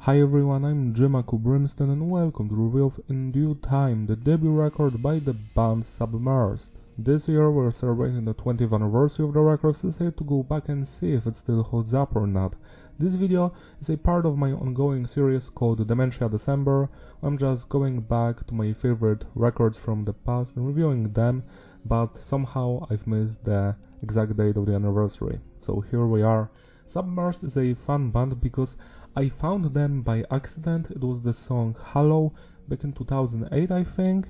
Hi everyone, I'm Jimaku Brimstone and welcome to the review of In Due Time, the debut record by the band Submersed. This year we're celebrating the 20th anniversary of the record, so I decided to go back and see if it still holds up or not. This video is a part of my ongoing series called Dementia December. I'm just going back to my favorite records from the past and reviewing them, but somehow I've missed the exact date of the anniversary. So here we are. Submersed is a fun band because I found them by accident. It was the song Hello back in 2008, I think.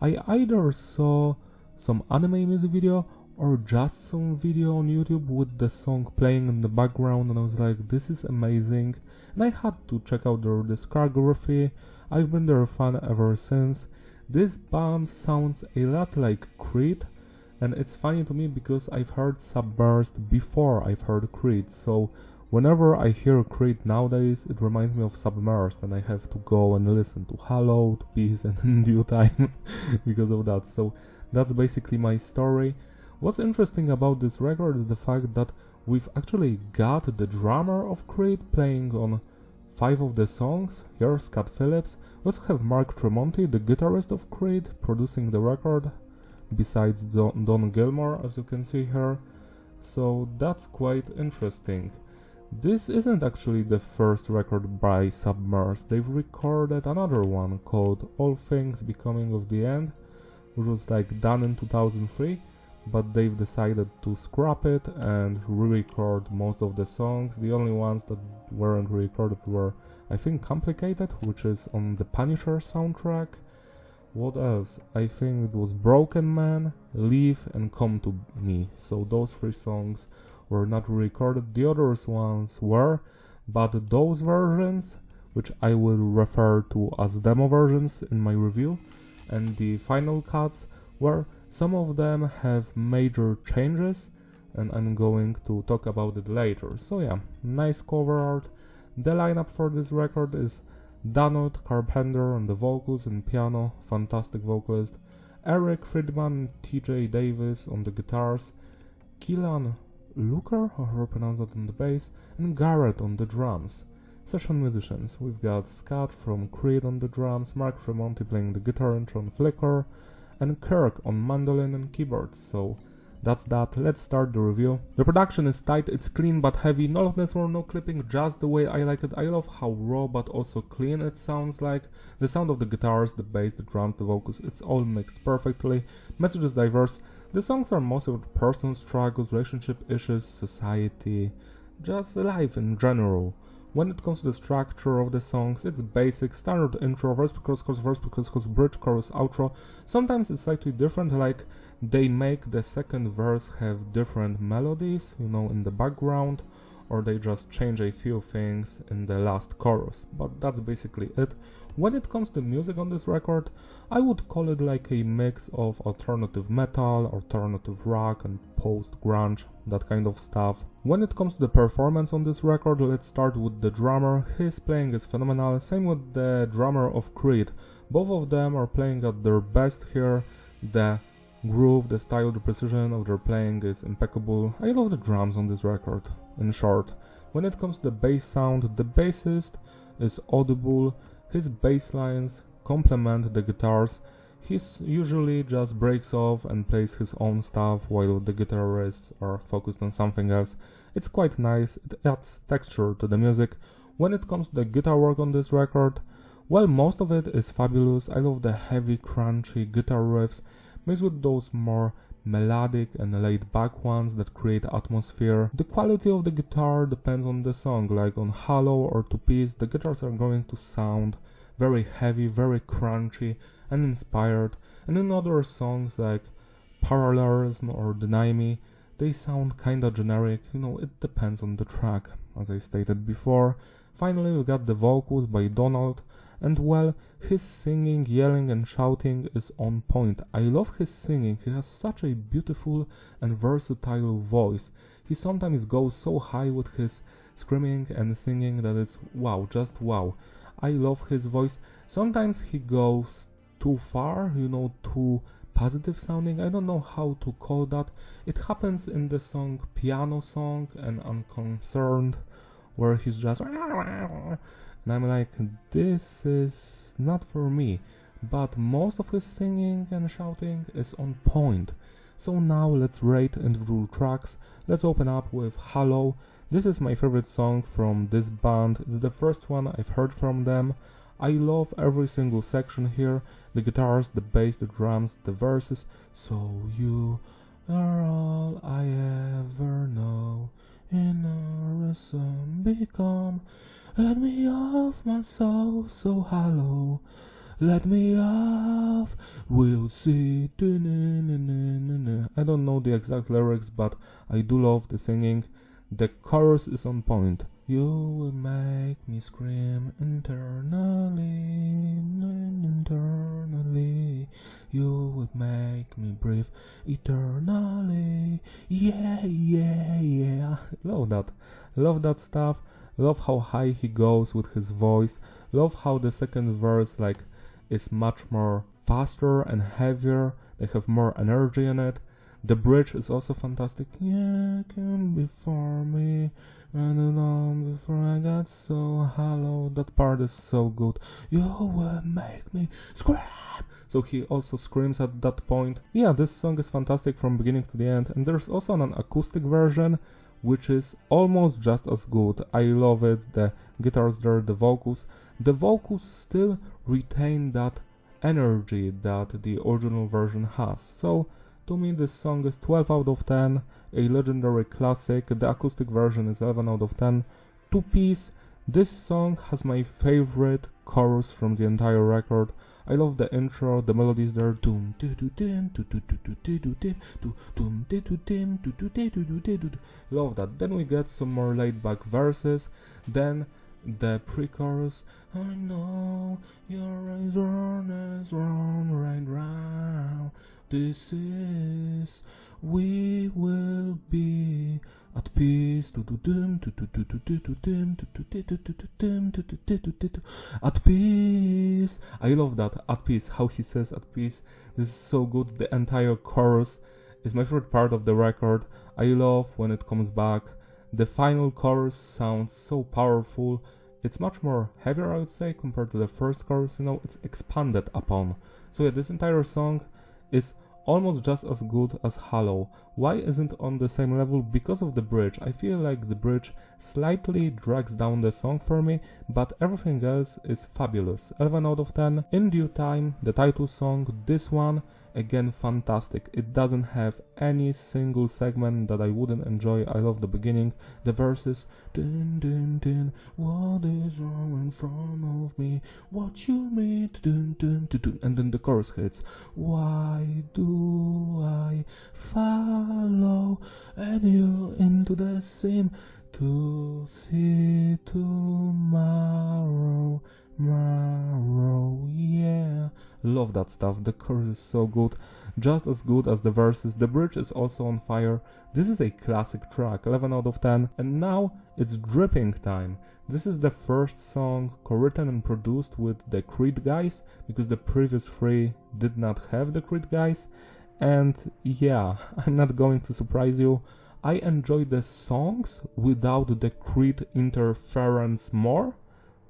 I either saw some anime music video or just some video on YouTube with the song playing in the background, and I was like, this is amazing, and I had to check out their discography. I've been their fan ever since. This band sounds a lot like Creed, and it's funny to me because I've heard Submersed before I've heard Creed, so whenever I hear Creed nowadays, it reminds me of Submersed, and I have to go and listen to Hello, to Peace, and In Due Time because of that. So that's basically my story. What's interesting about this record is the fact that we've actually got the drummer of Creed playing on 5 of the songs. Here's Scott Phillips. We also have Mark Tremonti, the guitarist of Creed, producing the record, besides Don Gilmore, as you can see here. So that's quite interesting. This isn't actually the first record by Submersed. They've recorded another one called All Things Becoming of the End, which was like done in 2003, but they've decided to scrap it and re-record most of the songs. The only ones that weren't re-recorded were, I think, Complicated, which is on the Punisher soundtrack. What else? I think it was Broken Man, Leave, and Come to Me. So those 3 songs were not re-recorded. The other ones were, but those versions, which I will refer to as demo versions in my review, and the final cuts, where some of them have major changes, and I'm going to talk about it later. So yeah, nice cover art. The lineup for this record is Donald Carpenter on the vocals and piano, fantastic vocalist, Eric Friedman, TJ Davis on the guitars, Keelan Luker, or how to pronounce that, on the bass, and Garrett on the drums. Session musicians, we've got Scott from Creed on the drums, Mark Tremonti playing the guitar intro on Flicker, and Kirk on mandolin and keyboards. So that's that. Let's start the review. The production is tight, it's clean but heavy, no loudness or no clipping, just the way I like it. I love how raw but also clean it sounds like. The sound of the guitars, the bass, the drums, the vocals, it's all mixed perfectly. Message is diverse. The songs are mostly about personal struggles, relationship issues, society, just life in general. When it comes to the structure of the songs, it's basic, standard intro, verse, chorus, bridge, chorus, outro. Sometimes it's slightly different, like they make the second verse have different melodies, in the background, or they just change a few things in the last chorus, but that's basically it. When it comes to music on this record, I would call it like a mix of alternative metal, alternative rock, and post-grunge, that kind of stuff. When it comes to the performance on this record, let's start with the drummer. His playing is phenomenal, same with the drummer of Creed. Both of them are playing at their best here. The groove, the style, the precision of their playing is impeccable. I love the drums on this record, in short. When it comes to the bass sound, the bassist is audible. His bass lines complement the guitars. He usually just breaks off and plays his own stuff while the guitarists are focused on something else. It's quite nice, it adds texture to the music. When it comes to the guitar work on this record, well, most of it is fabulous. I love the heavy, crunchy guitar riffs mixed with those more melodic and laid-back ones that create atmosphere. The quality of the guitar depends on the song, like on Hello or To Peace, the guitars are going to sound very heavy, very crunchy and inspired, and in other songs like Parallelism or Deny Me, they sound kinda generic, it depends on the track, as I stated before. Finally, we got the vocals by Donald, and well, his singing, yelling and shouting is on point. I love his singing, he has such a beautiful and versatile voice. He sometimes goes so high with his screaming and singing that it's wow, just wow. I love his voice. Sometimes he goes too far, too positive sounding. I don't know how to call that. It happens in the song Piano Song and Unconcerned, where he's just and I'm like, this is not for me. But most of his singing and shouting is on point. So now let's rate individual tracks. Let's open up with Hello. This is my favorite song from this band. It's the first one I've heard from them. I love every single section here. The guitars, the bass, the drums, the verses. So you are all I ever know. In our song become. Let me off my soul, so hello. Let me off, we'll see. I don't know the exact lyrics, but I do love the singing. The chorus is on point. You will make me scream internally. You would make me breathe eternally. Yeah. Love that stuff. Love how high he goes with his voice. Love how the second verse is much more faster and heavier. They have more energy in it. The bridge is also fantastic. Yeah, come before me, run along before I got so hollow. That part is so good. You will make me scream. So he also screams at that point. Yeah, this song is fantastic from beginning to the end. And there's also an acoustic version, which is almost just as good. I love it. The guitars there, the vocals. The vocals still retain that energy that the original version has. So to me this song is 12 out of 10, a legendary classic. The acoustic version is 11 out of 10. Two-piece. This song has my favorite chorus from the entire record. I love the intro, the melodies there. Love that. Then we get some more laid-back verses. Then the pre-chorus. I know your eyes run right round. This is, we will be at peace. At peace. I love that. At peace. How he says at peace. This is so good. The entire chorus is my favorite part of the record. I love when it comes back. The final chorus sounds so powerful. It's much more heavier, I would say, compared to the first chorus. It's expanded upon. So yeah, this entire song is almost just as good as Hello. Why isn't it on the same level? Because of the bridge. I feel like the bridge slightly drags down the song for me, but everything else is fabulous. 11 out of 10. In Due Time, the title song, this one, again fantastic. It doesn't have any single segment that I wouldn't enjoy. I love the beginning, the verses. Dun, dun, dun, what is wrong in front of me? What you mean? Dun, dun, dun, dun. And then the chorus hits. Why do I follow and you into the same to see tomorrow? Yeah. Love that stuff. The chorus is so good, just as good as the verses. The bridge is also on fire. This is a classic track, 11 out of 10. And now it's Dripping time. This is the first song co-written and produced with the Creed guys, because the previous three did not have the Creed guys. And yeah, I'm not going to surprise you, I enjoy the songs without the Creed interference more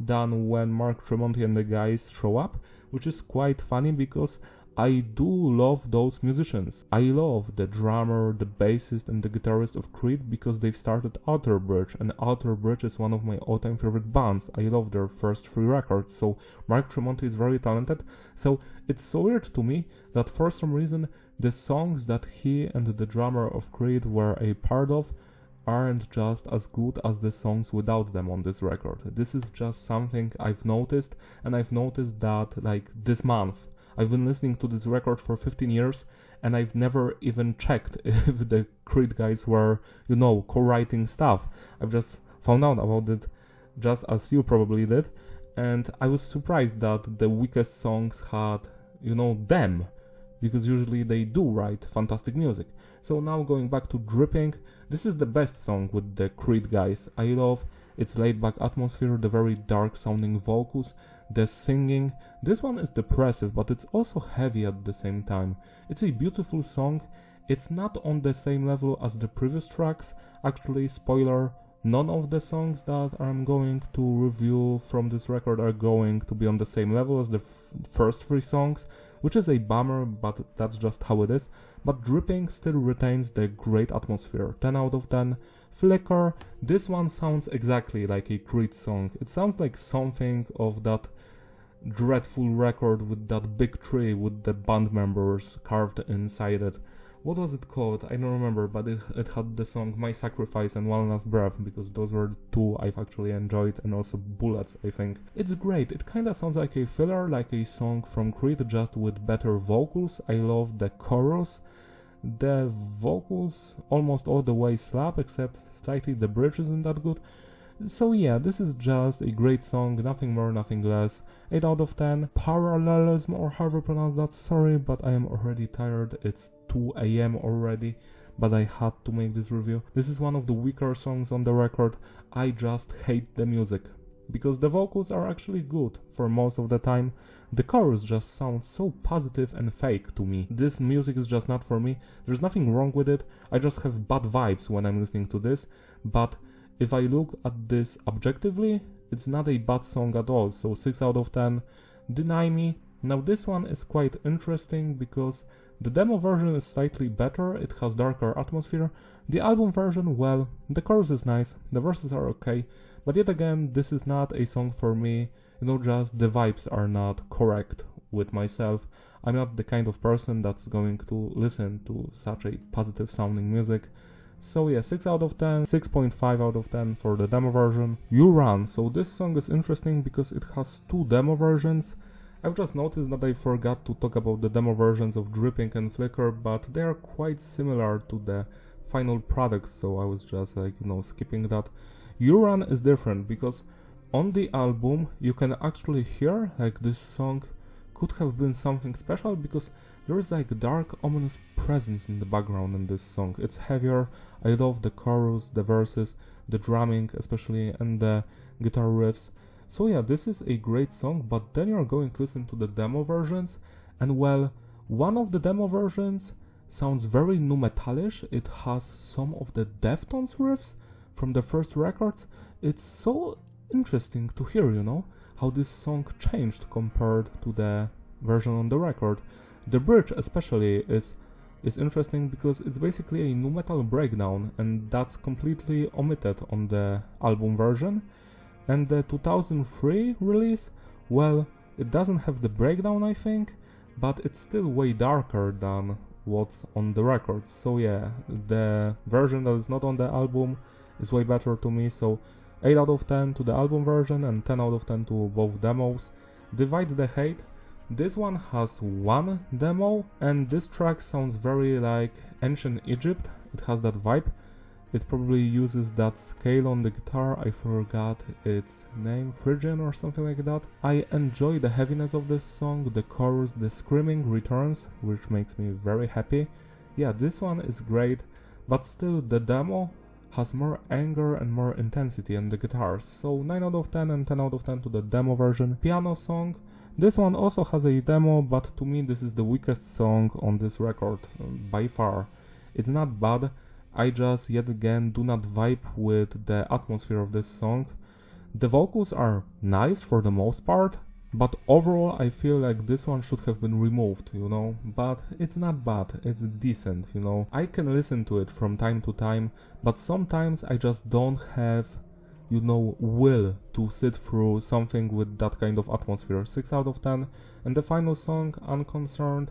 than when Mark Tremonti and the guys show up, which is quite funny because I do love those musicians. I love the drummer, the bassist and the guitarist of Creed because they've started Alter Bridge, and Alter Bridge is one of my all-time favorite bands. I love their first 3 records, so Mark Tremonti is very talented. So it's so weird to me that for some reason the songs that he and the drummer of Creed were a part of aren't just as good as the songs without them on this record. This is just something I've noticed, and I've noticed that this month. I've been listening to this record for 15 years and I've never even checked if the Creed guys were, co-writing stuff. I've just found out about it just as you probably did, and I was surprised that the weakest songs had, them, because usually they do write fantastic music. So now going back to Dripping, this is the best song with the Creed guys. I love its laid-back atmosphere, the very dark sounding vocals, the singing. This one is depressive, but it's also heavy at the same time. It's a beautiful song. It's not on the same level as the previous tracks. Actually, spoiler, none of the songs that I'm going to review from this record are going to be on the same level as the first 3 songs, which is a bummer, but that's just how it is. But Dripping still retains the great atmosphere, 10 out of 10. Flicker, this one sounds exactly like a Creed song. It sounds like something of that dreadful record with that big tree with the band members carved inside it. What was it called? I don't remember, but it had the song My Sacrifice and One Last Breath, because those were the 2 I've actually enjoyed, and also Bullets, I think. It's great, it kinda sounds like a filler, like a song from Creed, just with better vocals. I love the chorus. The vocals almost all the way slap, except slightly the bridge isn't that good. So yeah, this is just a great song, nothing more, nothing less. 8 out of 10. Parallelism, or however you pronounce that, sorry, but I am already tired. It's 2 AM already, but I had to make this review. This is one of the weaker songs on the record. I just hate the music, because the vocals are actually good for most of the time. The chorus just sounds so positive and fake to me. This music is just not for me. There's nothing wrong with it, I just have bad vibes when I'm listening to this, but if I look at this objectively, it's not a bad song at all, so 6 out of 10. Deny Me. Now this one is quite interesting because the demo version is slightly better, it has darker atmosphere. The album version, well, the chorus is nice, the verses are okay, but yet again, this is not a song for me, just the vibes are not correct with myself. I'm not the kind of person that's going to listen to such a positive sounding music. So yeah, 6 out of 10, 6.5 out of 10 for the demo version. You Run. So this song is interesting because it has 2 demo versions. I've just noticed that I forgot to talk about the demo versions of Dripping and Flicker, but they are quite similar to the final product, so I was just like, skipping that. You Run is different because on the album you can actually hear like this song could have been something special, because there is like dark, ominous presence in the background in this song. It's heavier. I love the chorus, the verses, the drumming especially, and the guitar riffs. So yeah, this is a great song, but then you're going to listen to the demo versions, and well, one of the demo versions sounds very nu metalish. It has some of the Deftones riffs from the first records. It's so interesting to hear, how this song changed compared to the version on the record. The bridge especially is interesting because it's basically a nu metal breakdown, and that's completely omitted on the album version. And the 2003 release, well, it doesn't have the breakdown, I think, but it's still way darker than what's on the record. So yeah, the version that is not on the album is way better to me, so 8 out of 10 to the album version and 10 out of 10 to both demos. Divide the Hate. This one has 1 demo, and this track sounds very like ancient Egypt. It has that vibe. It probably uses that scale on the guitar, I forgot its name, Phrygian or something like that. I enjoy the heaviness of this song, the chorus, the screaming returns, which makes me very happy. Yeah, this one is great, but still the demo has more anger and more intensity in the guitars. So 9 out of 10 and 10 out of 10 to the demo version. Piano Song. This one also has a demo, but to me this is the weakest song on this record, by far. It's not bad, I just yet again do not vibe with the atmosphere of this song. The vocals are nice for the most part, but overall I feel like this one should have been removed, but it's not bad, it's decent, I can listen to it from time to time, but sometimes I just don't have, will to sit through something with that kind of atmosphere. 6 out of 10. And the final song, Unconcerned.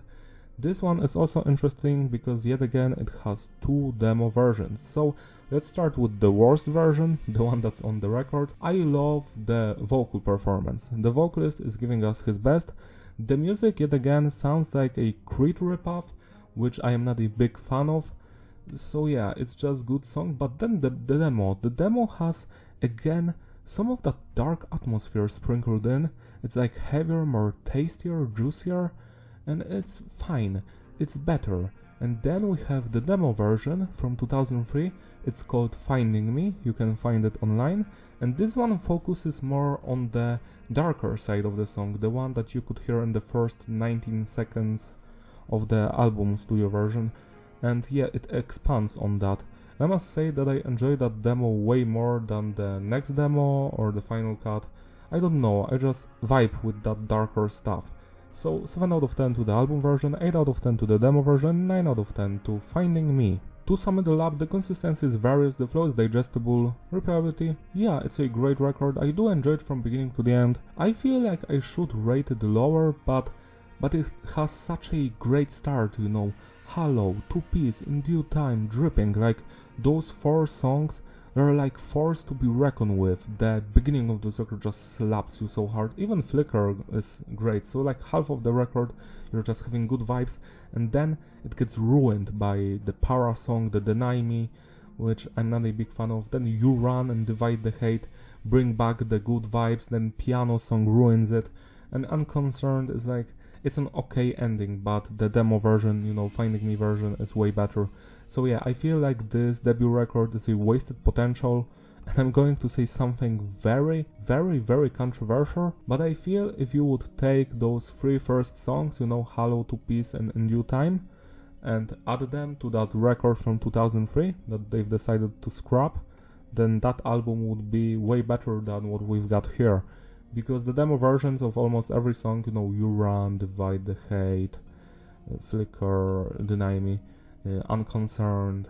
This one is also interesting because yet again it has 2 demo versions. So let's start with the worst version, the one that's on the record. I love the vocal performance. The vocalist is giving us his best. The music yet again sounds like a Creed ripoff, which I am not a big fan of. So yeah, it's just good song, but then the demo has again some of that dark atmosphere sprinkled in. It's like heavier, more tastier, juicier, and it's fine, it's better. And then we have the demo version from 2003, it's called Finding Me, you can find it online, and this one focuses more on the darker side of the song, the one that you could hear in the first 19 seconds of the album studio version, and yeah, it expands on that. I must say that I enjoyed that demo way more than the next demo or the final cut. I don't know, I just vibe with that darker stuff. So 7 out of 10 to the album version, 8 out of 10 to the demo version, 9 out of 10 to Finding Me. To sum it all up, the consistency is various, the flow is digestible, replayability, yeah, it's a great record, I do enjoy it from beginning to the end. I feel like I should rate it lower, but it has such a great start, you know. Hollow, Two Piece, In Due Time, Dripping, like those 4 songs, they're like forced to be reckoned with. The beginning of this record just slaps you so hard. Even Flicker is great, so like half of the record you're just having good vibes, and then it gets ruined by the Para song, the Deny Me, which I'm not a big fan of. Then You Run and Divide the Hate bring back the good vibes, then Piano song ruins it, and Unconcerned is like, it's an okay ending, but the demo version, you know, Finding Me version is way better. So yeah, I feel like this debut record is a wasted potential, and I'm going to say something very, very, very controversial, but I feel if you would take those 3 first songs, you know, Hollow, Two Piece and In Due Time, and add them to that record from 2003 that they've decided to scrap, then that album would be way better than what we've got here. Because the demo versions of almost every song, you know, You Run, Divide the Hate, Flicker, Deny Me, Unconcerned,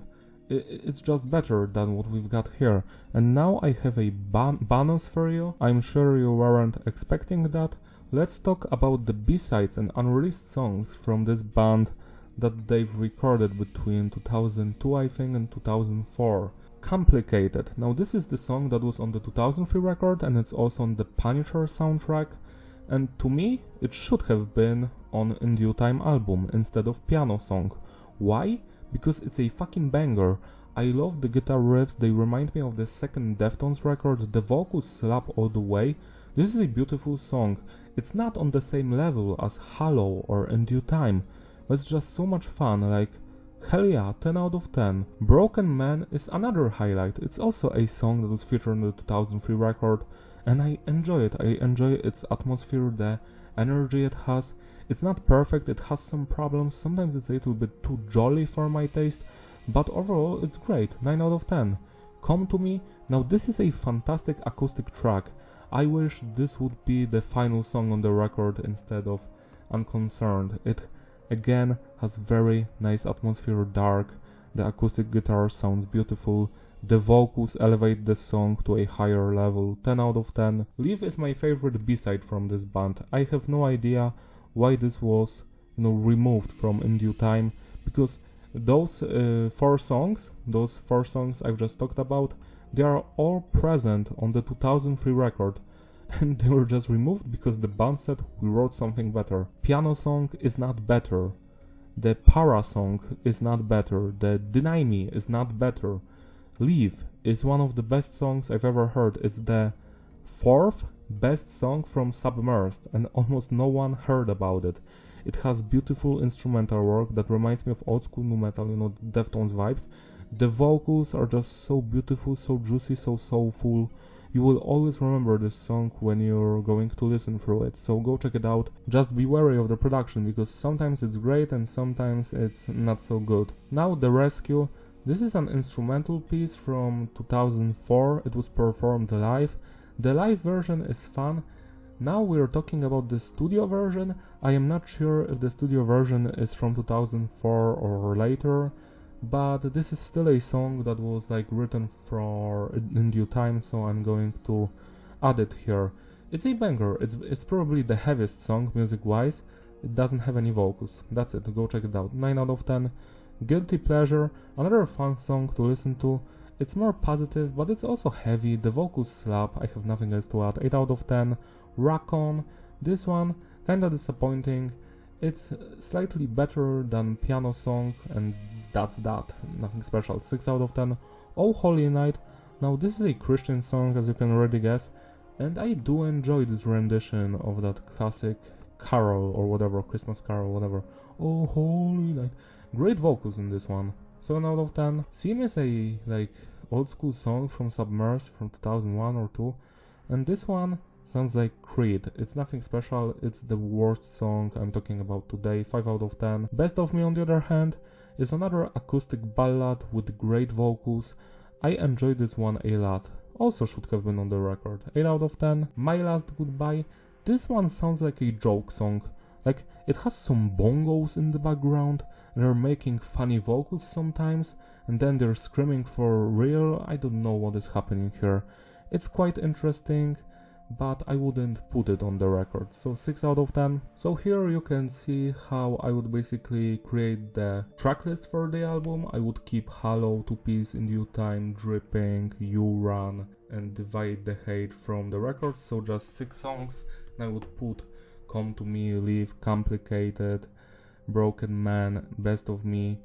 it's just better than what we've got here. And now I have a bonus for you. I'm sure you weren't expecting that. Let's talk about the B-sides and unreleased songs from this band that they've recorded between 2002, I think, and 2004. Complicated. Now this is the song that was on the 2003 record, and it's also on the Punisher soundtrack, and to me it should have been on In Due Time album instead of Piano song. Why? Because it's a fucking banger. I love the guitar riffs, they remind me of the second Deftones record, the vocals slap all the way. This is a beautiful song. It's not on the same level as Hollow or In Due Time, but it's just so much fun, like hell yeah, 10 out of 10. Broken Man is another highlight. It's also a song that was featured on the 2003 record, and I enjoy it. I enjoy its atmosphere, the energy it has. It's not perfect, it has some problems, sometimes it's a little bit too jolly for my taste, but overall it's great, 9 out of 10. Come to Me, now this is a fantastic acoustic track. I wish this would be the final song on the record instead of Unconcerned. It again has very nice atmosphere, dark, the acoustic guitar sounds beautiful, the vocals elevate the song to a higher level, 10 out of 10. Leave is my favorite B-side from this band. I have no idea why this was, you know, removed from In Due Time, because those 4 songs I've just talked about, they are all present on the 2003 record, and they were just removed because the band said we wrote something better. Piano song is not better, the Para song is not better, the Deny Me is not better. Leave is one of the best songs I've ever heard. It's the 4th best song from Submersed, and almost no one heard about it. It has beautiful instrumental work that reminds me of old school nu metal, you know, Deftones vibes. The vocals are just so beautiful, so juicy, so soulful. You will always remember this song when you're going to listen through it, so go check it out. Just be wary of the production, because sometimes it's great and sometimes it's not so good. Now The Rescue. This is an instrumental piece from 2004, it was performed live. The live version is fun. Now we're talking about the studio version. I am not sure if the studio version is from 2004 or later, but this is still a song that was like written for In Due Time, so I'm going to add it here. It's a banger, it's probably the heaviest song music-wise. It doesn't have any vocals, that's it, go check it out, 9 out of 10. Guilty Pleasure, another fun song to listen to. It's more positive, but it's also heavy, the vocals slap, I have nothing else to add, 8 out of 10. Rock On, this one, kinda disappointing. It's slightly better than Piano song, and that's that, nothing special, 6 out of 10. Oh Holy Night, now this is a Christian song, as you can already guess, and I do enjoy this rendition of that classic carol or whatever, Christmas carol, whatever. Oh Holy Night. Great vocals in this one, 7 out of 10. Seem is a like old school song from Submersed from 2001 or 2, and this one sounds like Creed. It's nothing special, it's the worst song I'm talking about today, 5 out of 10. Best of Me, on the other hand, is another acoustic ballad with great vocals. I enjoy this one a lot. Also should have been on the record. 8 out of 10. My Last Goodbye. This one sounds like a joke song. Like, it has some bongos in the background, they're making funny vocals sometimes, and then they're screaming for real. I don't know what is happening here. It's quite interesting, but I wouldn't put it on the record, so 6 out of 10. So here you can see how I would basically create the tracklist for the album. I would keep Hello, To Peace, In Due Time, Dripping, You Run, and Divide the Hate from the record, so just 6 songs. And I would put Come to Me, Leave, Complicated, Broken Man, Best of Me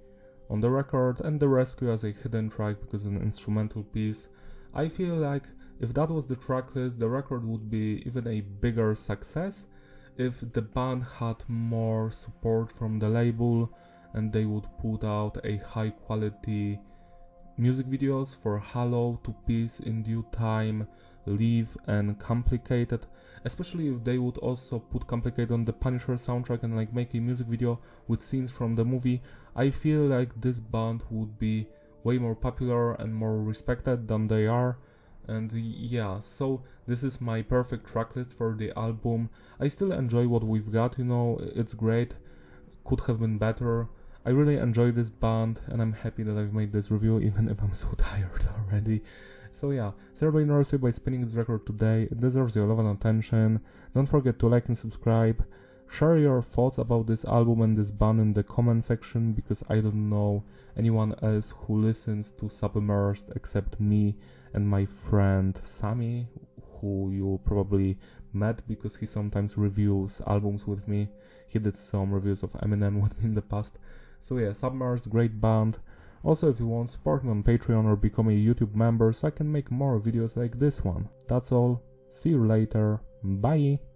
on the record, and The Rescue as a hidden track because it's an instrumental piece. I feel like if that was the tracklist, the record would be even a bigger success if the band had more support from the label and they would put out a high quality music videos for Hello, To Peace, In Due Time, Leave, and Complicated, especially if they would also put Complicated on the Punisher soundtrack and like make a music video with scenes from the movie. I feel like this band would be way more popular and more respected than they are. And yeah, so this is my perfect tracklist for the album. I still enjoy what we've got, you know, it's great, could have been better. I really enjoy this band and I'm happy that I've made this review even if I'm so tired already. So yeah, celebrate Nursery by spinning this record today, it deserves your love and attention. Don't forget to like and subscribe. Share your thoughts about this album and this band in the comment section, because I don't know anyone else who listens to Submersed except me and my friend Sammy, who you probably met because he sometimes reviews albums with me. He did some reviews of Eminem with me in the past. So yeah, Submersed, great band. Also, if you want, support me on Patreon or become a YouTube member so I can make more videos like this one. That's all. See you later. Bye.